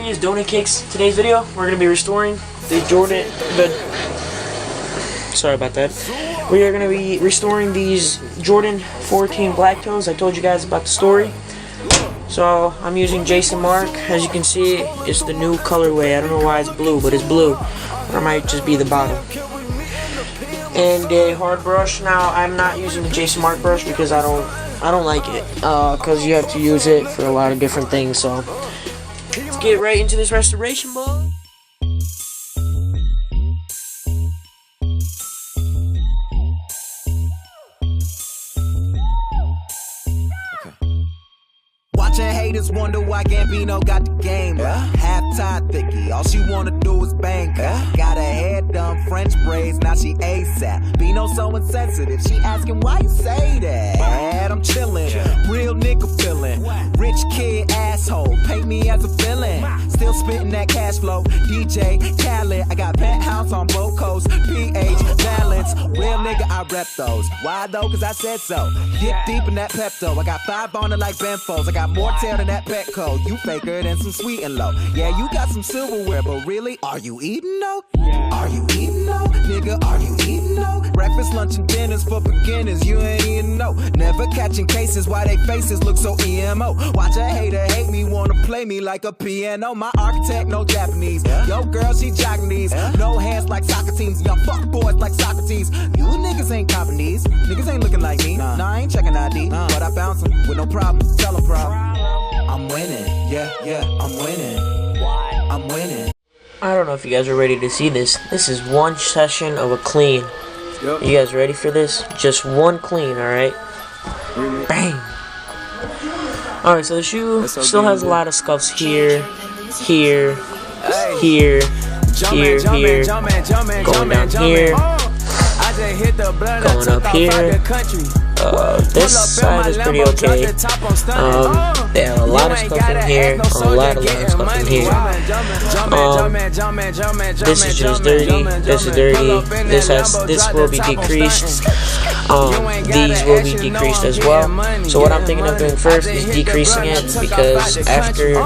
everybody, it's DoughnutKicks. Today's video, we're going to be restoring the Jordan, sorry about that. We are going to be restoring these Jordan 14 black toes. I told you guys about the story. So, I'm using Jason Mark. As you can see, it's the new colorway. I don't know why it's blue, but it's blue. Or it might just be the bottom. And a hard brush. Now, I'm not using the Jason Mark brush because I don't like it. Because you have to use it for a lot of different things. So, let's get right into this restoration, boy. Watching haters wonder why Gambino got the game. Half-tied thicky, all she wanna do is bang. Got her hair done, French braids, now she ASAP. Bino so insensitive, she asking why you say that. I'm chillin', real nigga feelin'. Rich kid asshole, paint me as a villain. Still spittin' that cash flow, DJ Khaled. I got penthouse on both coasts, PH balance. Real nigga, I rep those. Why though? Cause I said so. Dip deep in that Pepto. I got 5 on it like Benfos. I got more tail than that Petco. You faker than some sweet and low. Yeah, you got some silverware, but really, are you eating though? Are you eating though? Nigga, are you eating though? Breakfast, lunch, and dinners for beginners. You ain't eating no. Never catching cases why they faces look so emo. Watch a hater hate me, wanna play me like a piano. My architect, no Japanese. Yo, girl, she jogging these. No hands like soccer teams. Y'all fuck boys like Socrates. You niggas ain't copping these. Niggas ain't looking like me. Nah, I ain't checking ID. But I bounce them with no problem. Tell them problem. I'm winning. Yeah, I'm winning. I'm winning. I don't know if you guys are ready to see this. This is one session of a clean. Yep. You guys ready for this? Just one clean, alright? Bang! Alright, so the shoe still has a lot of scuffs here, here, here, here, here, going down here, going up here. This side is pretty okay. They have a lot of stuff in here, a lot of stuff in here. This is just dirty. This is dirty. This will be decreased. These will be decreased as well. So what I'm thinking of doing first is decreasing it, because after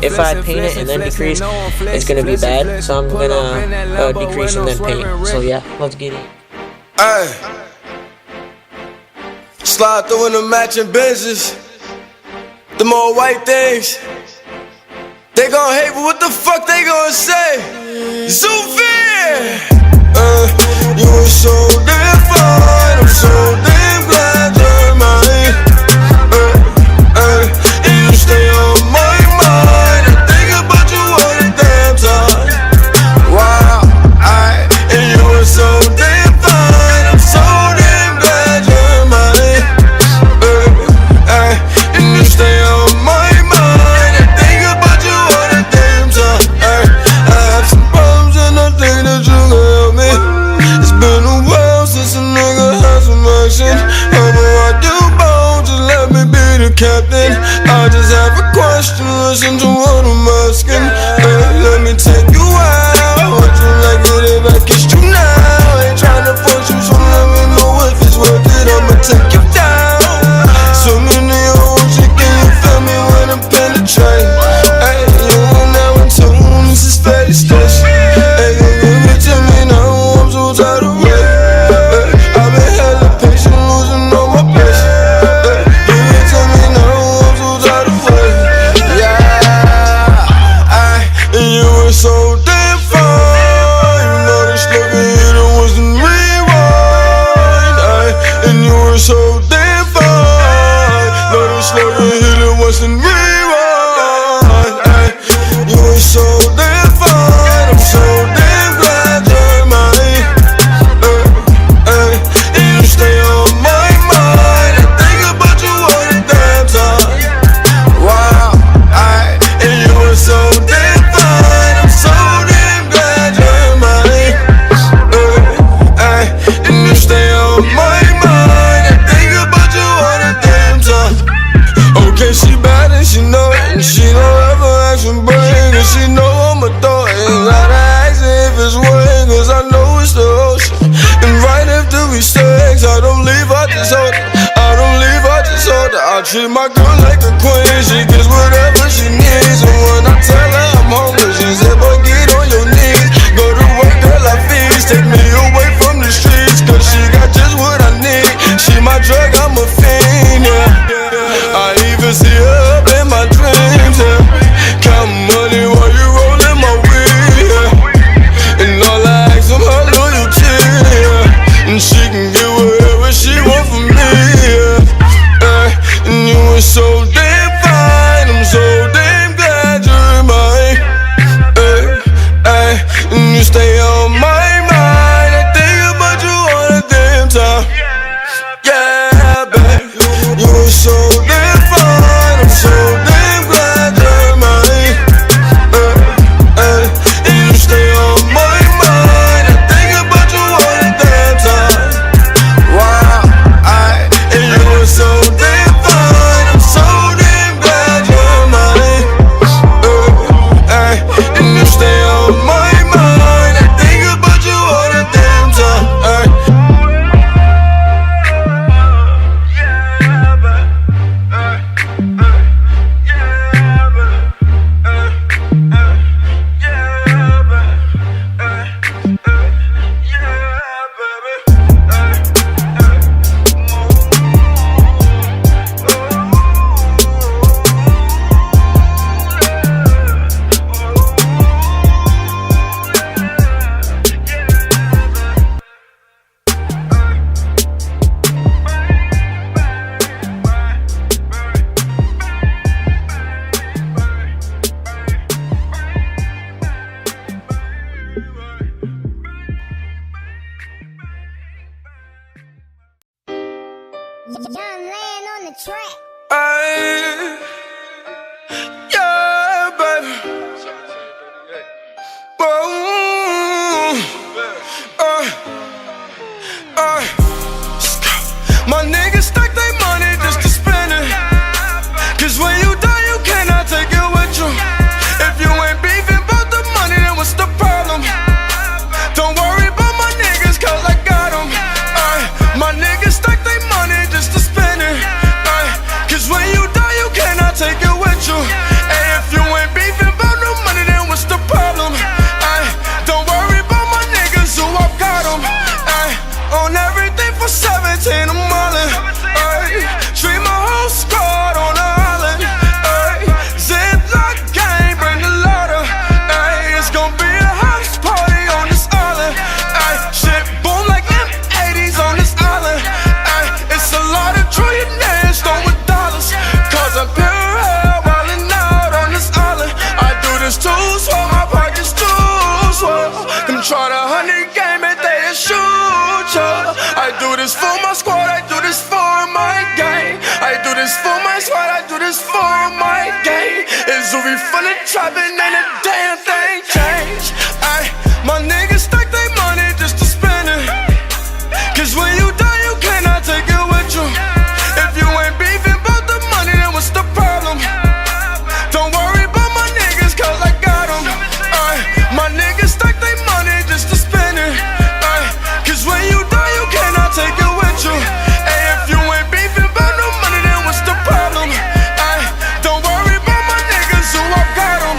if I paint it and then decrease, it's gonna be bad. So I'm gonna decrease and then paint. So yeah, let's get it. Slide through in the matching Benzes. The more white things. They gon' hate, but what the fuck they gon' say? Zoofy! You were so damn fine. I'm so damn glad you're mine. And you stay on my mind. I think about you all the damn time. Wow, and you were so damn fine. I'm so damn glad you're mine. And you stay on my mind. I think about you all the damn time. I have some problems and I think that you can help me. It's been a while since a nigga had some action. I know I do both, just let me be the captain. I just have a question, listen to what I'm asking. Let me take you out. Would you like it if I kissed you now? Ain't tryna force you, so let me know if it's worth it. I'ma take you down. So many ocean, can you feel me when I'm penetrating? Hey, you now in tune, this is steady station. Hey, give it to me now, I'm so tired of waiting. I've been hella patient, losing all my patience. Give it to me now, I'm so tired of waiting. Yeah, and you were so damn fine. You know this looking here, it wasn't rewind. And you were so damn fine. Know this looking here, it wasn't rewind. You were so damn fine. I'm so damn glad you're mine. And you stay on my mind. I think about you all the damn time. Wow, and you were so damn fine. I'm so damn glad you're mine. And you stay on my mind. I think about you all the damn time. Okay, she bad and she know it, and she don't ever ask for break, and she know I'm a thought. Ain't gotta ask if it's working, cause I know it's the ocean. And right after we sex, I don't leave, I just hold it. I don't leave, I just hold it. I treat my girl like a queen. She gets whatever she needs, and when I tell I do this for my squad, I do this for my gang. I do this for my squad, I do this for my gang. It's Zuri from the trap and ain't a damn thing changed. My niggas stack their money just to spend it. Cause when you die, you cannot take it with you. If you ain't beefing about the money, then what's the problem? Don't worry about my niggas, cause I got them. My niggas stack their money just to spend it. Cause when you die, you cannot take it with you. Hey, if you ain't beefing about no money, then what's the problem? Don't worry about my niggas, who I got them.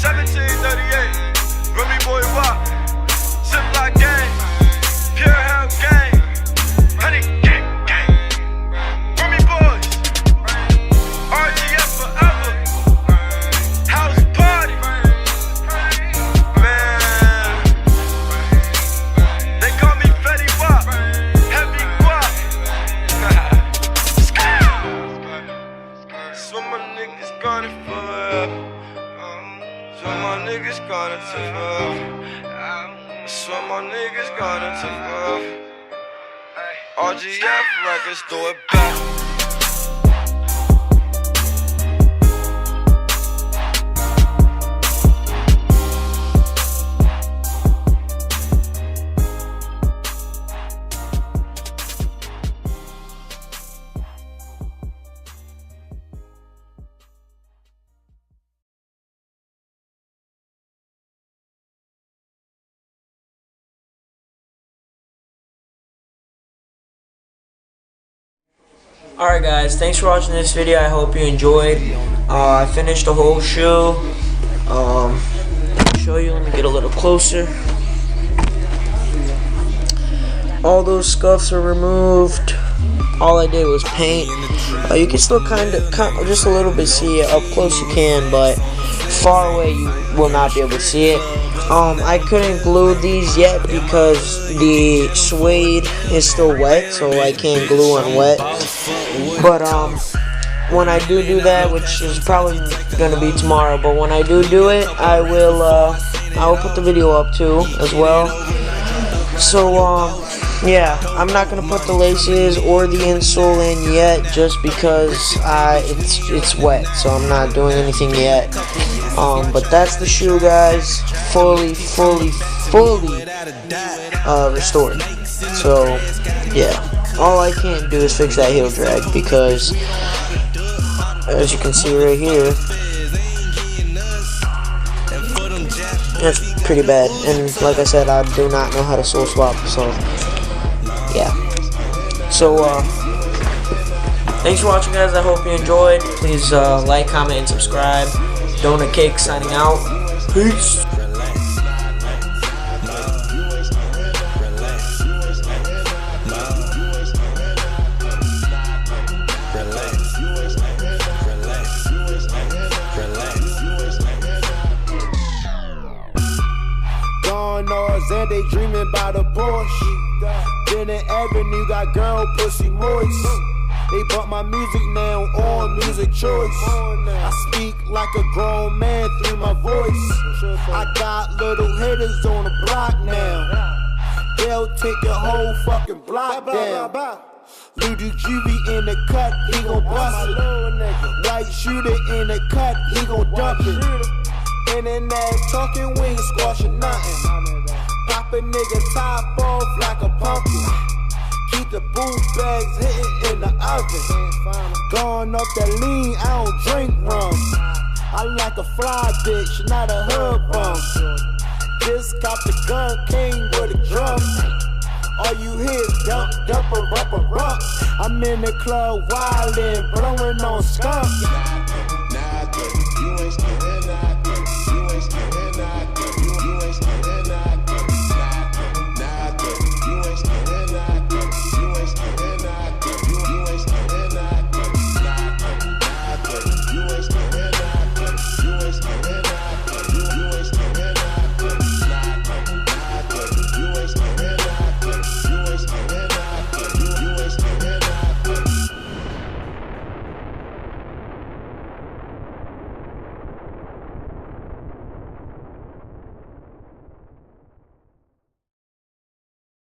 1738, Remy Boy Wop, Ziploc Gang, Pure Hell Gang, Honey Gang Gang, Remy Boys, RGF forever, House Party, man, they call me Fetty Wap, Heavy Guap, so my niggas got it forever. So my niggas got it to love. So my niggas got it to love. RGF records do it back. Alright guys, thanks for watching this video. I hope you enjoyed. I finished the whole shoe. I'll show you, let me get a little closer. All those scuffs are removed. All I did was paint. You can still kind of just a little bit see it. Up close you can, but far away you will not be able to see it. I couldn't glue these yet because the suede is still wet, so I can't glue on wet. But when I do that, which is probably gonna be tomorrow, but when I do it, I will put the video up too as well. So yeah, I'm not gonna put the laces or the insole in yet, just because it's wet, so I'm not doing anything yet. But that's the shoe, guys, fully restored. So yeah, all I can't do is fix that heel drag, because as you can see right here, it's pretty bad. And like I said, I do not know how to sole swap, so yeah. So thanks for watching, guys. I hope you enjoyed. Please like, comment, and subscribe. DoughnutKicks signing out. Peace. And they dreaming about a Porsche. Bennett Avenue got girl pussy moist. They bought my music now on Music Choice. I speak like a grown man through my voice. I got little hitters on the block now. They'll take your whole fucking block down. Little Juvie in the cut, he gon' bust it. White shooter in the cut, he gon' dump it. Internet talking, we ain't squashing nothing. Pop a nigga top off like a pumpkin. Keep the boot bags hitting in the oven. Going off that lean, I don't drink rum. I like a fly bitch, not a hood bum. Just cop the gun, came with a drum. All you hear is dump, dump, rump. I'm in the club wildin', blowing on skunk.